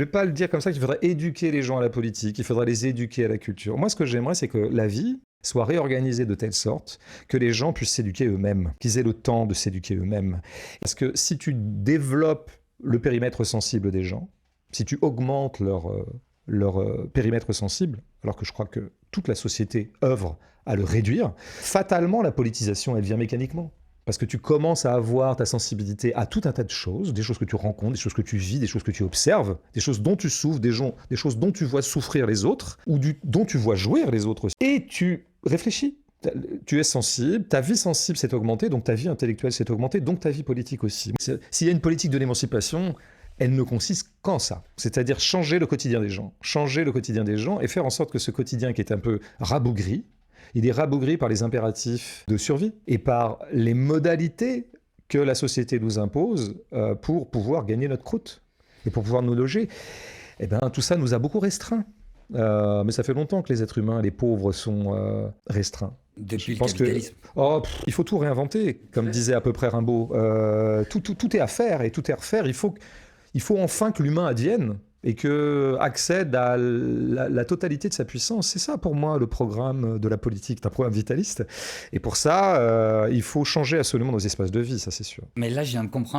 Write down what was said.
Je ne vais pas le dire comme ça qu'il faudrait éduquer les gens à la politique, il faudrait les éduquer à la culture. Moi, ce que j'aimerais, c'est que la vie soit réorganisée de telle sorte que les gens puissent s'éduquer eux-mêmes, qu'ils aient le temps de s'éduquer eux-mêmes. Parce que si tu développes le périmètre sensible des gens, si tu augmentes leur périmètre sensible, alors que je crois que toute la société œuvre à le réduire, fatalement, la politisation, elle vient mécaniquement. Parce que tu commences à avoir ta sensibilité à tout un tas de choses, des choses que tu rencontres, des choses que tu vis, des choses que tu observes, des choses dont tu souffres, des choses dont tu vois souffrir les autres, ou dont tu vois jouir les autres aussi. Et tu réfléchis. Tu es sensible, ta vie sensible s'est augmentée, donc ta vie intellectuelle s'est augmentée, donc ta vie politique aussi. S'il y a une politique de l'émancipation, elle ne consiste qu'en ça, c'est-à-dire changer le quotidien des gens. Changer le quotidien des gens et faire en sorte que ce quotidien qui est un peu rabougri, il est rabougri par les impératifs de survie et par les modalités que la société nous impose pour pouvoir gagner notre croûte et pour pouvoir nous loger. Eh bien, tout ça nous a beaucoup restreints. Mais ça fait longtemps que les êtres humains, les pauvres, sont restreints. Depuis le capitalisme. Il faut tout réinventer, comme disait à peu près Rimbaud. Tout est à faire et tout est à refaire. Il faut enfin que l'humain advienne et accède à la totalité de sa puissance. C'est ça pour moi le programme de la politique, c'est un programme vitaliste. Et pour ça, il faut changer absolument nos espaces de vie, ça c'est sûr. Mais là, je viens de comprendre